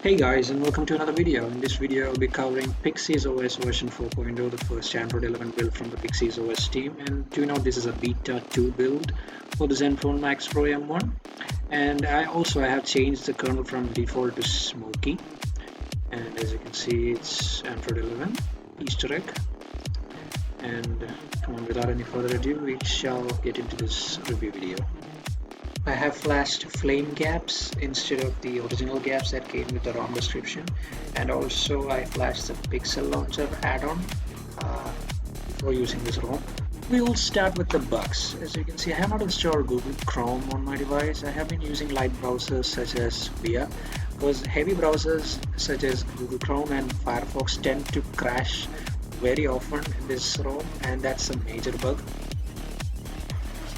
Hey guys, and welcome to another video. In this video I'll be covering Pixys OS version 4.0, the first Android 11 build from the Pixys OS team. And do know this is a beta 2 build for the Zenfone Max Pro M1. And I have changed the kernel from default to Smoky, and as you can see it's Android 11 Easter egg. And come on, without any further ado, we shall get into this review video. I have flashed flame gaps instead of the original gaps that came with the ROM description, and also I flashed the Pixel Launcher add-on before using this ROM. We'll start with the bugs. As you can see, I have not installed Google Chrome on my device. I have been using light browsers such as Via, because heavy browsers such as Google Chrome and Firefox tend to crash very often in this ROM, and that's a major bug.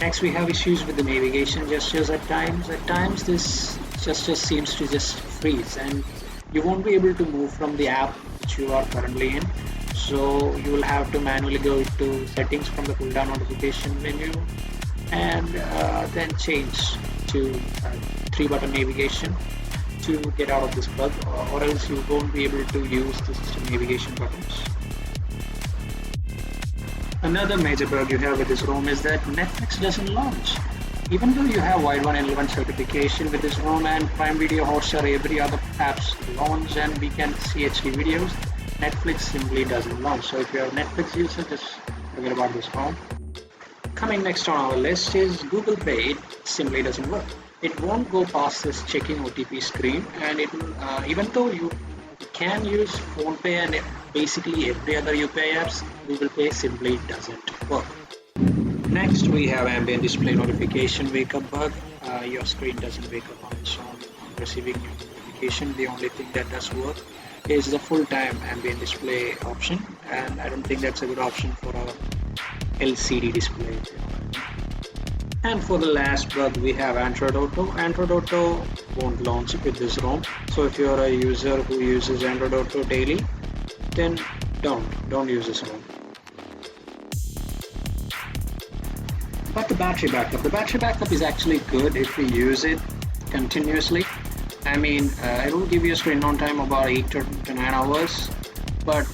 Next, we have issues with the navigation gestures at times. At times this gesture seems to just freeze and you won't be able to move from the app which you are currently in. So you will have to manually go to settings from the pull down notification menu and then change to 3-button navigation to get out of this bug, or else you won't be able to use the system navigation buttons. Another major bug you have with this ROM is that Netflix doesn't launch. Even though you have Wideband L1 certification with this ROM and Prime Video, Hotstar, every other apps launch and we can see HD videos, Netflix simply doesn't launch. So if you're a Netflix user, just forget about this ROM. Coming next on our list is Google Pay. It simply doesn't work. It won't go past this checking OTP screen, and it will, even though you can use PhonePe and basically every other UPI apps, Google Pay simply doesn't work. Next, we have ambient display notification wake up bug. Your screen doesn't wake up on its own on receiving your notification. The only thing that does work is the full-time ambient display option, and I don't think that's a good option for a LCD display. And for the last bug, we have Android Auto. Android Auto won't launch with this ROM. So if you're a user who uses Android Auto daily, then don't use this ROM. But the battery backup is actually good if you use it continuously. I mean, it will give you a screen on time about 8 to 9 hours, but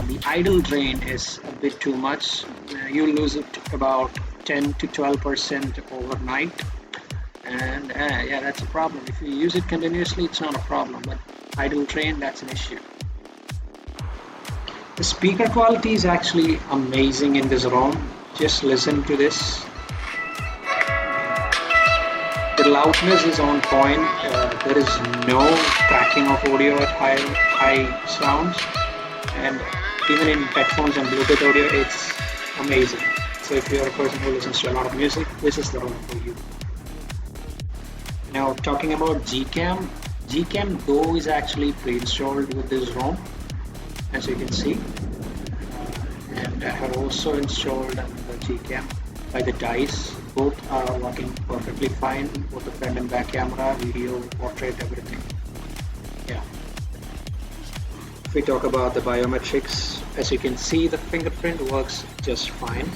the idle drain is a bit too much. You lose it about 10 to 12% overnight, and yeah, that's a problem. If you use it continuously, it's not a problem, but idle drain, that's an issue. The speaker quality is actually amazing in this ROM. Just listen to this. The loudness is on point. There is no cracking of audio at high sounds, and even in headphones and Bluetooth audio, it's amazing. So if you're a person who listens to a lot of music, this is the ROM for you. Now, talking about Gcam Go is actually pre-installed with this ROM, as you can see, and I have also installed the Gcam by the DICE. Both are working perfectly fine, both the front and back camera, video, portrait, everything. Yeah. If we talk about the biometrics, as you can see, the fingerprint works just fine.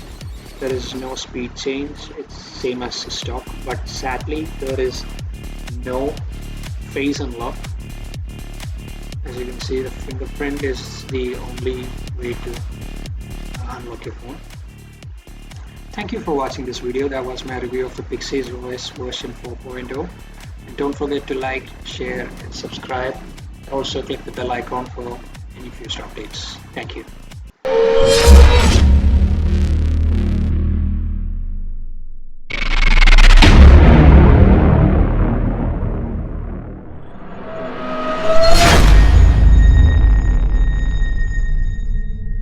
There is no speed change, it's same as stock, but sadly there is no face unlock. As you can see, the fingerprint is the only way to unlock your phone. Thank you for watching this video. That was my review of the Pixys OS version 4.0. And don't forget to like, share and subscribe. Also click the bell icon for any future updates. Thank you.